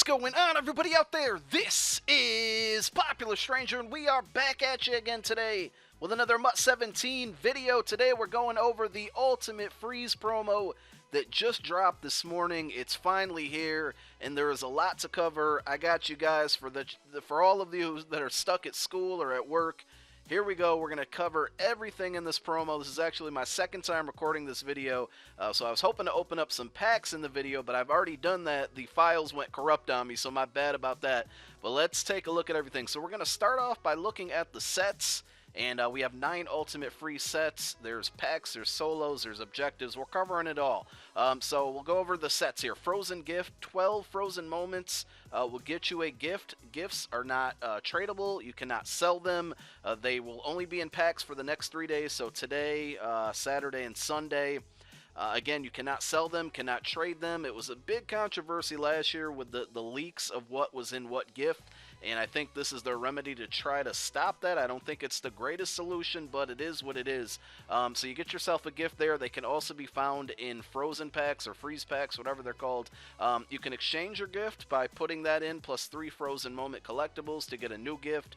going on, everybody out there? This is Popular Stranger, and we are back at you again today with another MUT 17 video. Today we're going over the Ultimate Freeze promo that just dropped this morning. It's finally here, and there is a lot to cover. I got you guys for all of you that are stuck at school or at work. Here we go. We're going to cover everything in this promo. This is actually my second time recording this video, so I was hoping to open up some packs in the video, but I've already done that. The files went corrupt on me, so my bad about that. But let's take a look at everything. So we're going to start off by looking at the sets. And we have 9 Ultimate Free sets. There's packs, there's solos, there's objectives. We're covering it all. So we'll go over the sets here. Frozen Gift, 12 Frozen Moments will get you a gift. Gifts are not tradable. You cannot sell them. They will only be in packs for the next 3 days. So today, Saturday, and Sunday. Again, you cannot sell them, cannot trade them. It was a big controversy last year with the leaks of what was in what gift, and I think this is their remedy to try to stop that. I don't think it's the greatest solution, but it is what it is. So you get yourself a gift there. They can also be found in frozen packs or freeze packs, whatever they're called. You can exchange your gift by putting that in plus 3 Frozen Moment collectibles to get a new gift.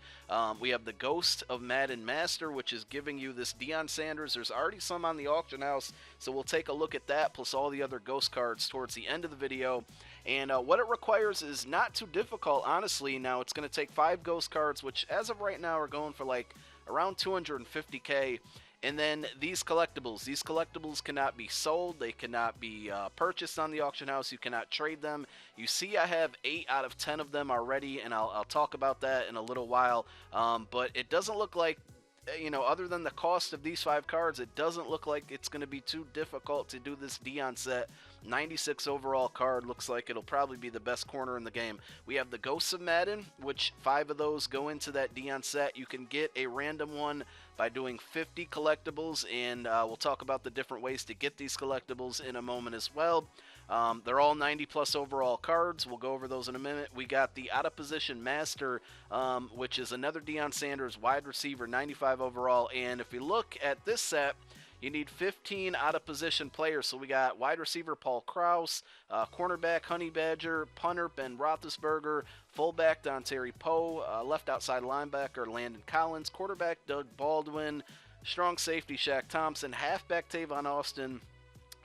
We have the Ghost of Madden Master, which is giving you this Deion Sanders. There's already some on the auction house, so we'll take a look at that plus all the other ghost cards towards the end of the video. And what it requires is not too difficult, honestly. Now it's going to take 5 ghost cards, which as of right now are going for like around 250k. And then these collectibles cannot be sold. They cannot be purchased on the auction house. You cannot trade them. You see I have 8 out of 10 of them already, and I'll talk about that in a little while. But it doesn't look like, you know, other than the cost of these 5 cards, it doesn't look like it's going to be too difficult to do this Deon set. 96 overall card, looks like it'll probably be the best corner in the game. We have the Ghosts of Madden, which 5 of those go into that Deon set. You can get a random one by doing 50 collectibles, and we'll talk about the different ways to get these collectibles in a moment as well. They're all 90 plus overall cards. We'll go over those in a minute. We got the Out of Position Master, which is another Deion Sanders wide receiver, 95 overall. And if we look at this set, you need 15 out of position players. So we got wide receiver Paul Krause, cornerback Honey Badger, punter Ben Roethlisberger, fullback Dontari Poe, left outside linebacker Landon Collins, quarterback Doug Baldwin, strong safety Shaq Thompson, halfback Tavon Austin.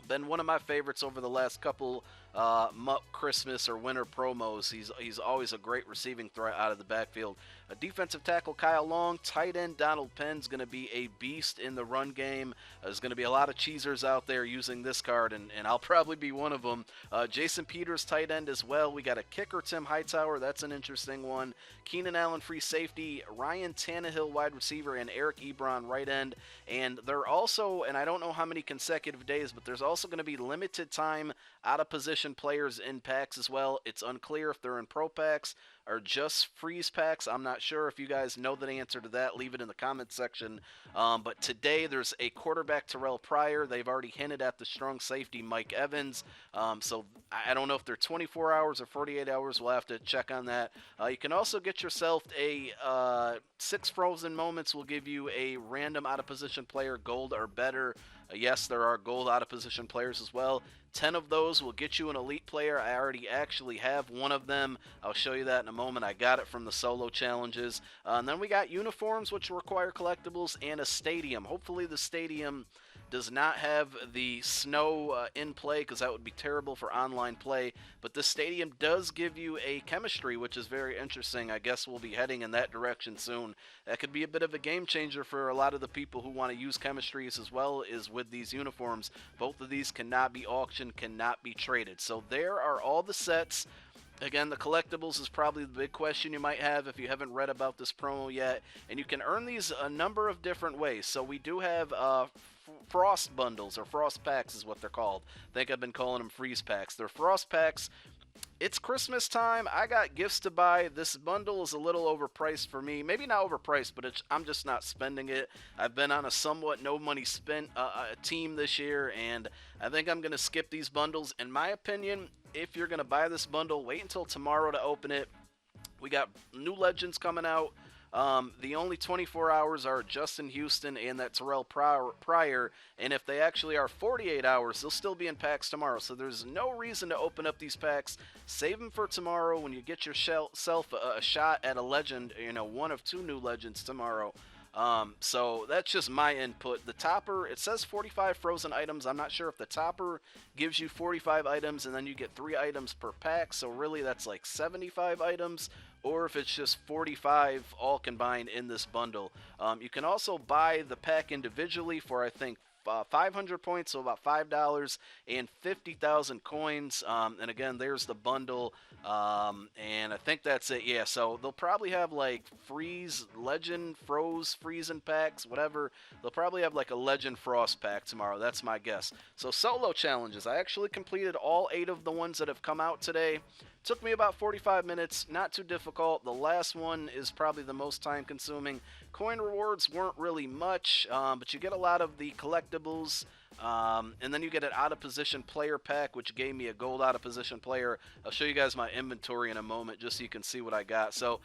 Been one of my favorites over the last couple MUT Christmas or winter promos. He's always a great receiving threat out of the backfield. A defensive tackle Kyle Long, tight end Donald Penn's going to be a beast in the run game. There's going to be a lot of cheesers out there using this card, and I'll probably be one of them. Jason Peters, tight end as well. We got a kicker Tim Hightower. That's an interesting one. Keenan Allen, free safety. Ryan Tannehill, wide receiver, and Eric Ebron, right end. And they're also, and I don't know how many consecutive days, but there's also going to be limited time out of position players in packs as well. It's unclear if they're in pro packs or just freeze packs. I'm not sure. If you guys know the answer to that, leave it in the comment section. But today there's a quarterback Terrell Pryor. They've already hinted at the strong safety Mike Evans. So I don't know if they're 24 hours or 48 hours. We'll have to check on that. You can also get yourself a 6 Frozen Moments will give you a random out of position player, gold or better. Yes, there are gold out of position players as well. 10 of those will get you an elite player. I already actually have one of them. I'll show you that in a moment. I got it from the solo challenges. And then we got uniforms, which require collectibles, and a stadium. Hopefully the stadium does not have the snow in play, because that would be terrible for online play. But the stadium does give you a chemistry, which is very interesting. I guess we'll be heading in that direction soon. That could be a bit of a game changer for a lot of the people who want to use chemistries as well as with these uniforms. Both of these cannot be auctioned, cannot be traded. So there are all the sets. Again, the collectibles is probably the big question you might have if you haven't read about this promo yet. And you can earn these a number of different ways. So we do have Frost bundles, or Frost packs is what they're called. I think I've been calling them freeze packs. They're Frost packs. It's Christmas time. I got gifts to buy. This bundle is a little overpriced for me. Maybe not overpriced, but I'm just not spending it. I've been on a somewhat no money spent team this year, and I think I'm going to skip these bundles. In my opinion, if you're going to buy this bundle, wait until tomorrow to open it. We got new legends coming out. The only 24 hours are Justin Houston and that Terrell Pryor, and if they actually are 48 hours, they'll still be in packs tomorrow. So there's no reason to open up these packs. Save them for tomorrow when you get yourself a shot at a legend, one of 2 new legends tomorrow. So that's just my input. The topper, it says 45 frozen items. I'm not sure if the topper gives you 45 items and then you get 3 items per pack. So really that's like 75 items, or if it's just 45 all combined in this bundle. You can also buy the pack individually for, I think, 500 points, so about $5, and 50,000 coins. And again, there's the bundle, and I think that's it. Yeah, so they'll probably have like freezing packs, whatever. They'll probably have like a legend frost pack tomorrow. That's my guess. So solo challenges. I actually completed all 8 of the ones that have come out today. Took me about 45 minutes, not too difficult. The last one is probably the most time consuming. Coin rewards weren't really much, but you get a lot of the collectibles, and then you get an out of position player pack, which gave me a gold out of position player. I'll show you guys my inventory in a moment just so you can see what I got. So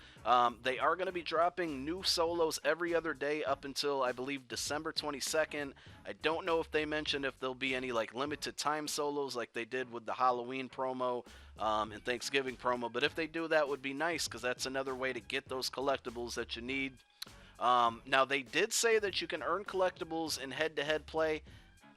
they are going to be dropping new solos every other day up until, I believe, December 22nd. I don't know if they mentioned if there'll be any like limited time solos like they did with the Halloween promo and Thanksgiving promo, but if they do, that would be nice, because that's another way to get those collectibles that you need. Now they did say that you can earn collectibles in head-to-head play.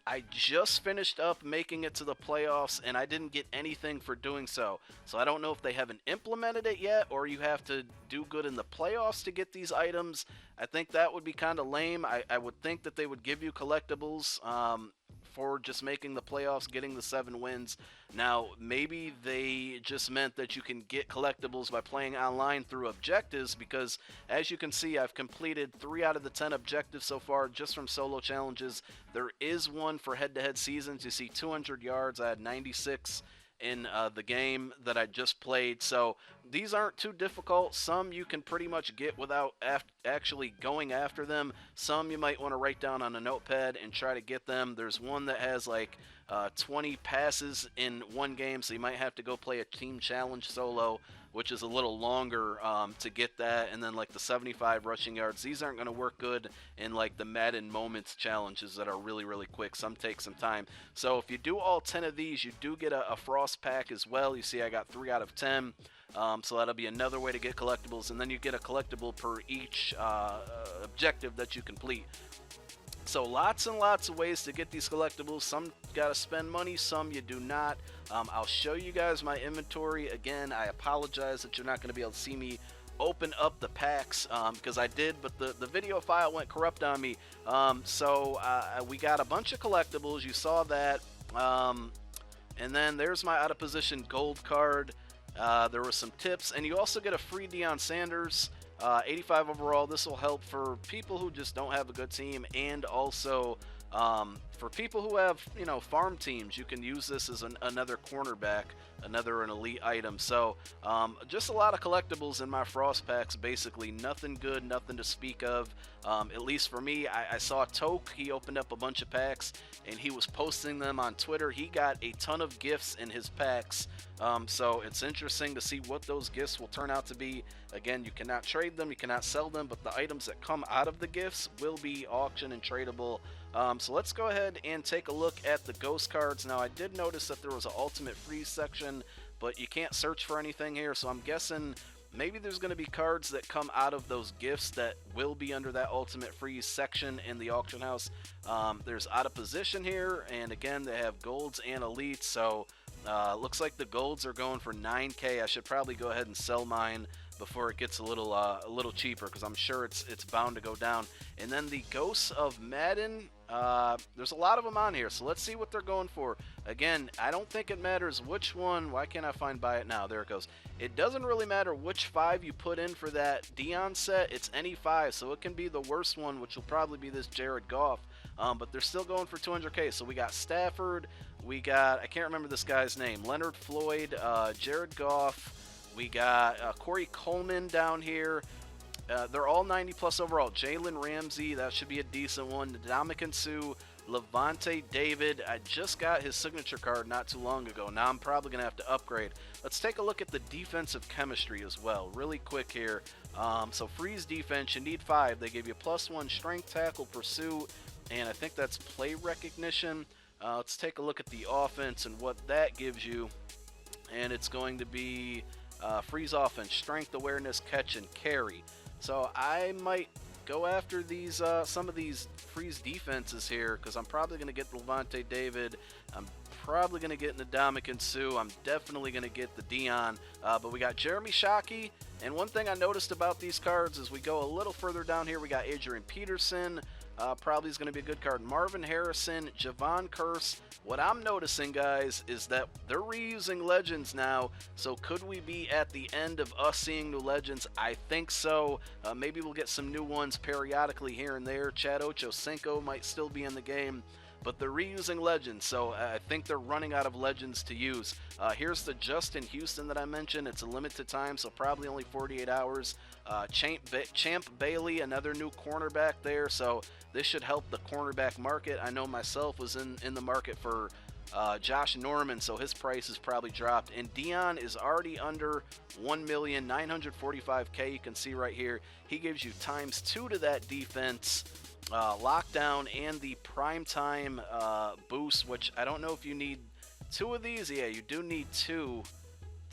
I just finished up making it to the playoffs, and I didn't get anything for doing so. So I don't know if they haven't implemented it yet, or you have to do good in the playoffs to get these items. I think that would be kind of lame. I would think that they would give you collectibles for just making the playoffs, getting the 7 wins. Now, maybe they just meant that you can get collectibles by playing online through objectives, because as you can see, I've completed 3 out of the 10 objectives so far just from solo challenges. There is one for head-to-head seasons. You see 200 yards. I had 96 in the game that I just played. So these aren't too difficult. Some you can pretty much get without actually going after them. Some you might want to write down on a notepad and try to get them. There's one that has like 20 passes in one game, so you might have to go play a team challenge solo, which is a little longer to get that. And then like the 75 rushing yards, these aren't going to work good in like the Madden moments challenges that are really, really quick. Some take some time. So if you do all 10 of these, you do get a frost pack as well. You see I got 3 out of 10. So that'll be another way to get collectibles, and then you get a collectible per each objective that you complete. So lots and lots of ways to get these collectibles. Some gotta spend money, some you do not. I'll show you guys my inventory. Again, I apologize that you're not going to be able to see me open up the packs, because I did, but the video file went corrupt on me. So we got a bunch of collectibles. You saw that. And then there's my out of position gold card. There were some tips, and you also get a free Deion Sanders. 85 overall. This will help for people who just don't have a good team, and also for people who have, farm teams. You can use this as another cornerback, an elite item. So just a lot of collectibles in my frost packs. Basically nothing good, nothing to speak of. At least for me. I saw Toke, he opened up a bunch of packs and he was posting them on Twitter. He got a ton of gifts in his packs. So it's interesting to see what those gifts will turn out to be. Again, you cannot trade them, you cannot sell them, but the items that come out of the gifts will be auction and tradable. So let's go ahead and take a look at the ghost cards. Now I did notice that there was an ultimate freeze section, but you can't search for anything here, so I'm guessing maybe there's going to be cards that come out of those gifts that will be under that ultimate freeze section in the auction house. There's out of position here, and again they have golds and elites. So looks like the golds are going for 9K. I should probably go ahead and sell mine before it gets a little cheaper, because I'm sure it's bound to go down. And then the ghosts of Madden, there's a lot of them on here, so let's see what they're going for. Again, I don't think it matters which one. Why can't I find buy it now? There it goes. It doesn't really matter which 5 you put in for that Deon set. It's any 5, so it can be the worst one, which will probably be this Jared Goff. But they're still going for 200K. So we got Stafford, we got, I can't remember this guy's name, Leonard Floyd, Jared Goff, we got Corey Coleman down here. They're all 90 plus overall. Jalen Ramsey, that should be a decent one. Ndamukong Suh, Levante David. I just got his signature card not too long ago. Now I'm probably going to have to upgrade. Let's take a look at the defensive chemistry as well, really quick here. So freeze defense, you need 5. They give you +1 strength, tackle, pursuit, and I think that's play recognition. Let's take a look at the offense and what that gives you. And it's going to be freeze offense, strength, awareness, catch, and carry. So I might go after these some of these freeze defenses here because I'm probably going to get the Levante David. I'm probably going to get Ndamukong Suh. I'm definitely going to get the Deon. But we got Jeremy Shockey. And one thing I noticed about these cards is we go a little further down here. We got Adrian Peterson. Probably is going to be a good card. Marvin Harrison, Javon Curse. What I'm noticing, guys, is that they're reusing legends now. So could we be at the end of us seeing new legends? I think so. Maybe we'll get some new ones periodically here and there. Chad Ochocinco might still be in the game. But they're reusing legends, so I think they're running out of legends to use. Here's the Justin Houston that I mentioned. It's a limited time, so probably only 48 hours. Champ Bailey, another new cornerback there, so this should help the cornerback market. I know myself was in the market for Josh Norman, so his price has probably dropped. And Deon is already under 1,945,000. You can see right here, he gives you ×2 to that defense. Lockdown and the primetime boost, which I don't know if you need 2 of these. Yeah, you do need 2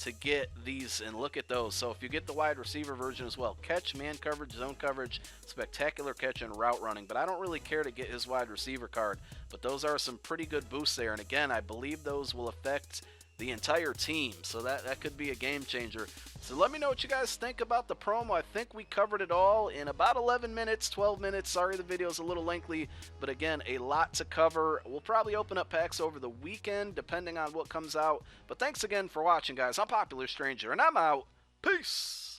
to get these, and look at those. So if you get the wide receiver version as well, catch, man coverage, zone coverage, spectacular catch, and route running. But I don't really care to get his wide receiver card, but those are some pretty good boosts there. And again, I believe those will affect the entire team, so that could be a game changer. So let me know what you guys think about the promo. I think we covered it all in about 11 minutes, 12 minutes. Sorry the video's a little lengthy, but again, a lot to cover. We'll probably open up packs over the weekend, depending on what comes out. But thanks again for watching, guys. I'm Popular Stranger, and I'm out. Peace!